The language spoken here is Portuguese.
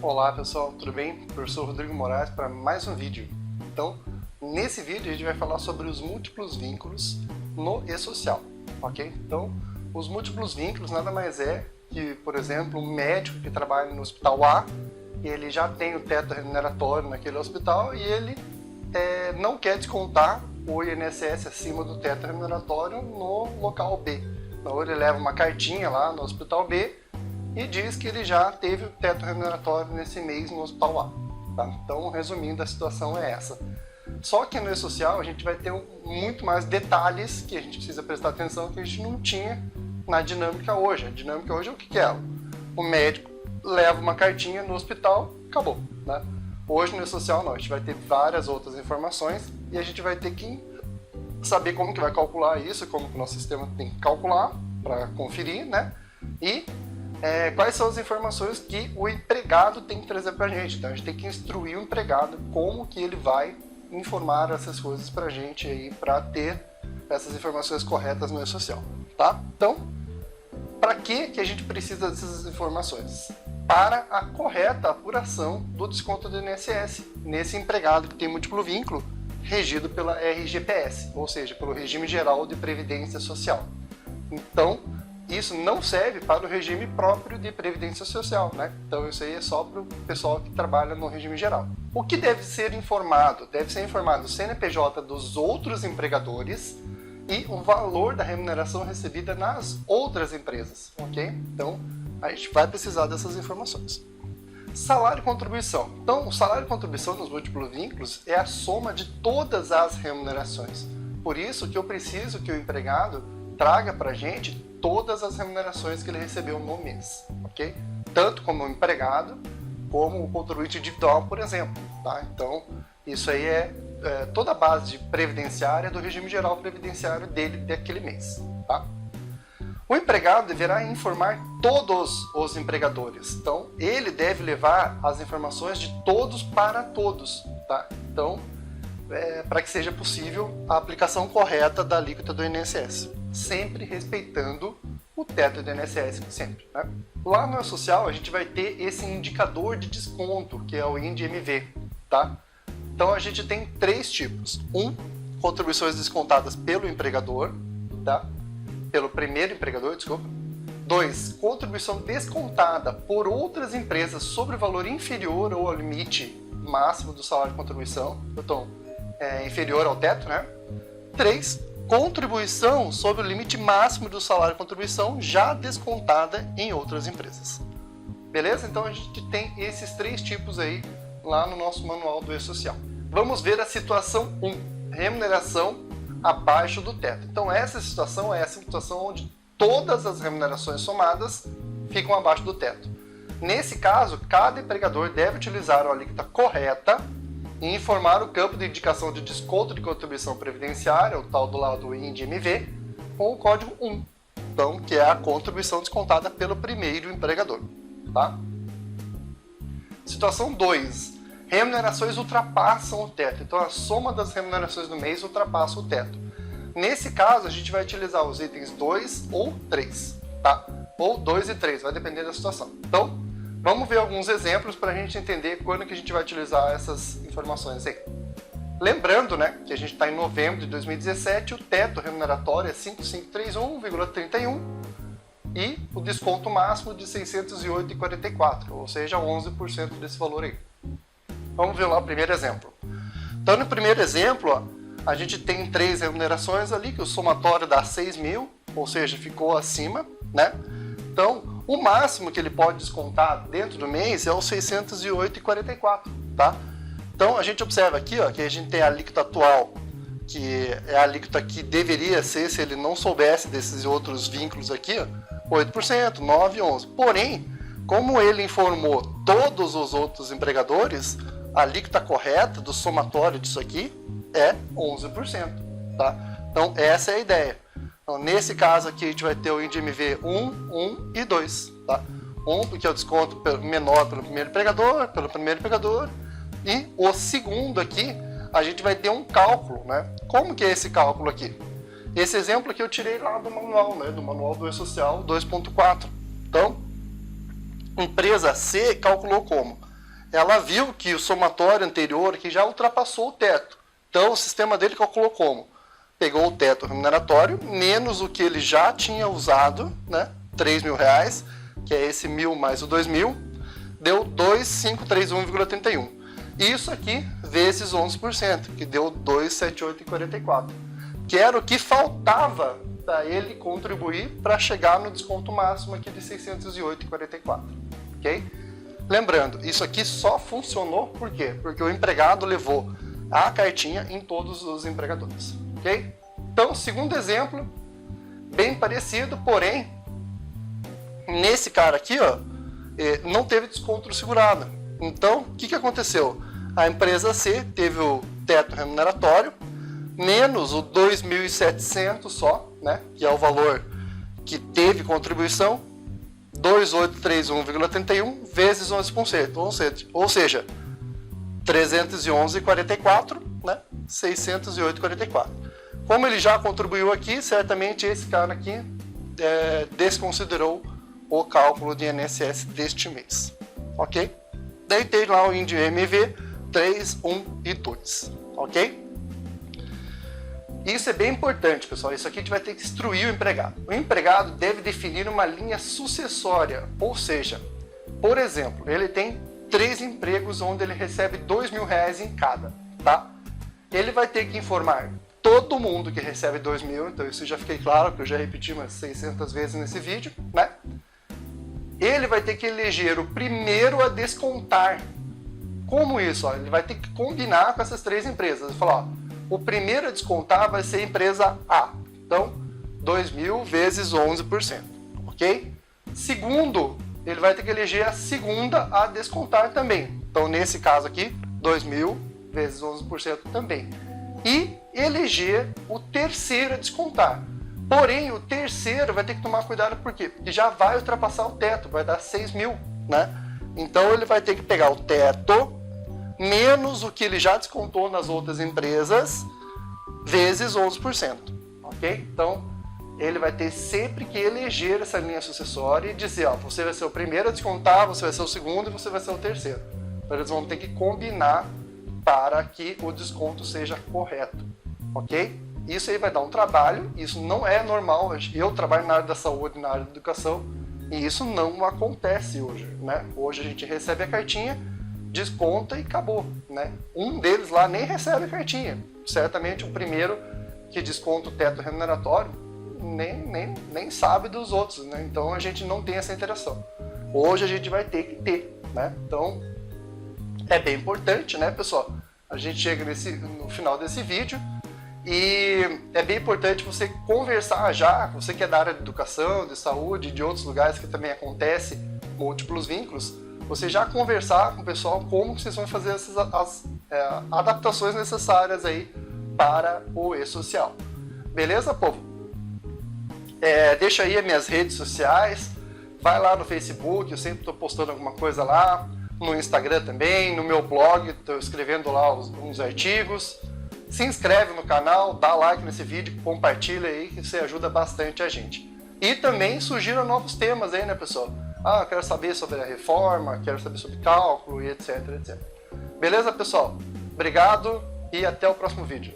Olá pessoal, tudo bem? Professor Rodrigo Moraes para mais um vídeo. Então, nesse vídeo a gente vai falar sobre os múltiplos vínculos no e-social, ok? Então, os múltiplos vínculos nada mais é que, por exemplo, um médico que trabalha no hospital A, ele já tem o teto remuneratório naquele hospital e ele não quer descontar o INSS acima do teto remuneratório no local B. Então ele leva uma cartinha lá no hospital B e diz que ele já teve o teto remuneratório nesse mês no hospital A. Tá? Então, resumindo, a situação é essa. Só que no e-social a gente vai ter muito mais detalhes que a gente precisa prestar atenção que a gente não tinha na dinâmica hoje. A dinâmica hoje é o que é? O médico leva uma cartinha no hospital, acabou. Né? Hoje no e-social não, a gente vai ter várias outras informações e a gente vai ter que saber como que vai calcular isso, como que o nosso sistema tem que calcular para conferir, né? E quais são as informações que o empregado tem que trazer para a gente. Então a gente tem que instruir o empregado como que ele vai informar essas coisas para a gente aí, para ter essas informações corretas no e-social, tá? Então, para que a gente precisa dessas informações? Para a correta apuração do desconto do INSS nesse empregado que tem múltiplo vínculo regido pela RGPS, ou seja, pelo Regime Geral de Previdência Social. Então, isso não serve para o regime próprio de Previdência Social, né? Então isso aí é só para o pessoal que trabalha no regime geral. O que deve ser informado? Deve ser informado o CNPJ dos outros empregadores e o valor da remuneração recebida nas outras empresas, ok? Então, a gente vai precisar dessas informações. Salário e contribuição. Então, o salário e contribuição nos múltiplos vínculos é a soma de todas as remunerações. Por isso que eu preciso que o empregado traga para a gente todas as remunerações que ele recebeu no mês, ok? Tanto como empregado, como o contribuinte individual, por exemplo, tá? Então, isso aí é toda a base previdenciária do regime geral previdenciário dele daquele mês, tá? O empregado deverá informar todos os empregadores, então ele deve levar as informações de todos para todos, tá? Então, para que seja possível a aplicação correta da alíquota do INSS, sempre respeitando o teto do INSS, sempre, né? Lá no e-social a gente vai ter esse indicador de desconto, que é o INDMV, tá? Então a gente tem três tipos. Contribuições descontadas pelo empregador, tá? Pelo primeiro empregador, desculpa. 2, contribuição descontada por outras empresas sobre valor inferior ou ao limite máximo do salário de contribuição, então inferior ao teto, né? 3, contribuição sobre o limite máximo do salário de contribuição já descontada em outras empresas. Beleza? Então a gente tem esses três tipos aí lá no nosso manual do e-social. Vamos ver a situação 1, remuneração abaixo do teto. Então essa situação é a situação onde todas as remunerações somadas ficam abaixo do teto. Nesse caso, cada empregador deve utilizar a alíquota correta e informar o campo de indicação de desconto de contribuição previdenciária, o tal do lado INDMV, com o código 1, então, que é a contribuição descontada pelo primeiro empregador. Tá? Situação 2. Remunerações ultrapassam o teto. Então, a soma das remunerações do mês ultrapassa o teto. Nesse caso, a gente vai utilizar os itens 2 ou 3. Tá? Ou 2 e 3, vai depender da situação. Então, vamos ver alguns exemplos para a gente entender quando que a gente vai utilizar essas informações aí. Lembrando, né, que a gente está em novembro de 2017, o teto remuneratório é 5531,31 e o desconto máximo de 608,44, ou seja, 11% desse valor aí. Vamos ver lá o primeiro exemplo. Então, no primeiro exemplo, ó, a gente tem 3 remunerações ali, que o somatório dá 6 mil, ou seja, ficou acima, né? Então, o máximo que ele pode descontar dentro do mês é os 608,44, tá? Então, a gente observa aqui, ó, que a gente tem a alíquota atual, que é a alíquota que deveria ser se ele não soubesse desses outros vínculos aqui, ó, 8%, 9%, 11%. Porém, como ele informou todos os outros empregadores, a alíquota correta do somatório disso aqui é 11%, tá? Então, essa é a ideia. Então, nesse caso aqui, a gente vai ter o INDMV 1, 1 e 2. Tá? 1, porque é o desconto menor pelo primeiro empregador, e o segundo aqui, a gente vai ter um cálculo, né? Como que é esse cálculo aqui? Esse exemplo aqui eu tirei lá do manual, né? Do manual do e-social 2.4. Então, empresa C calculou como? ela viu que o somatório anterior aqui já ultrapassou o teto. Então o sistema dele calculou como? Pegou o teto remuneratório, menos o que ele já tinha usado, né? R$3.000, que é esse 1.000 mais o 2.000, deu 2.531,31. Isso aqui vezes 11%, que deu 2.7844, que era o que faltava para ele contribuir para chegar no desconto máximo aqui de 608,44, ok? Lembrando, isso aqui só funcionou por quê? Porque o empregado levou a cartinha em todos os empregadores, ok? Então, segundo exemplo, bem parecido, porém, nesse cara aqui, ó, não teve desconto segurado. Então, o que aconteceu? A empresa C teve o teto remuneratório, menos o 2.700 só, né, que é o valor que teve contribuição, 2.831,31 vezes 11%, ou seja, 311,44, né, 608,44. Como ele já contribuiu aqui, certamente esse cara aqui desconsiderou o cálculo de INSS deste mês, ok? Daí tem lá o índice MV 3, 1 e 2, ok? Isso é bem importante, pessoal. Isso aqui a gente vai ter que instruir o empregado. O empregado deve definir uma linha sucessória, ou seja, por exemplo, ele tem 3 empregos onde ele recebe R$2.000 em cada, tá? Ele vai ter que informar todo mundo que recebe 2.000, então isso já fiquei claro, que eu já repeti umas 600 vezes nesse vídeo, né? Ele vai ter que eleger o primeiro a descontar. Como isso? Ó, ele vai ter que combinar com essas 3 empresas. Ele falar, ó, o primeiro a descontar vai ser a empresa A. Então, 2.000 vezes 11%, ok? Segundo, ele vai ter que eleger a segunda a descontar também. Então, nesse caso aqui, 2.000 vezes 11% também. E eleger o terceiro a descontar. Porém, o terceiro vai ter que tomar cuidado, por quê? Porque já vai ultrapassar o teto, vai dar 6.000, né? Então, ele vai ter que pegar o teto, menos o que ele já descontou nas outras empresas, vezes 11%, ok? Então, ele vai ter sempre que eleger essa linha sucessória e dizer, ó, você vai ser o primeiro a descontar, você vai ser o segundo e você vai ser o terceiro. Então, eles vão ter que combinar para que o desconto seja correto, ok? Isso aí vai dar um trabalho, isso não é normal. Eu trabalho na área da saúde, na área da educação, e isso não acontece hoje, né? Hoje a gente recebe a cartinha, desconta e acabou, né? Um deles lá nem recebe a cartinha. Certamente o primeiro que desconta o teto remuneratório nem sabe dos outros, né? Então a gente não tem essa interação. Hoje a gente vai ter que ter, né? Então é bem importante, né, pessoal? A gente chega no final desse vídeo e é bem importante você conversar já, você que é da área de educação, de saúde, de outros lugares que também acontece múltiplos vínculos, você já conversar com o pessoal como vocês vão fazer as adaptações necessárias aí para o e-social. Beleza, povo? Deixa aí as minhas redes sociais, vai lá no Facebook, eu sempre estou postando alguma coisa lá, no Instagram também, no meu blog, estou escrevendo lá uns artigos. Se inscreve no canal, dá like nesse vídeo, compartilha aí, que você ajuda bastante a gente. E também sugira novos temas aí, né, pessoal? Ah, quero saber sobre a reforma, quero saber sobre cálculo e etc, etc. Beleza, pessoal? Obrigado e até o próximo vídeo.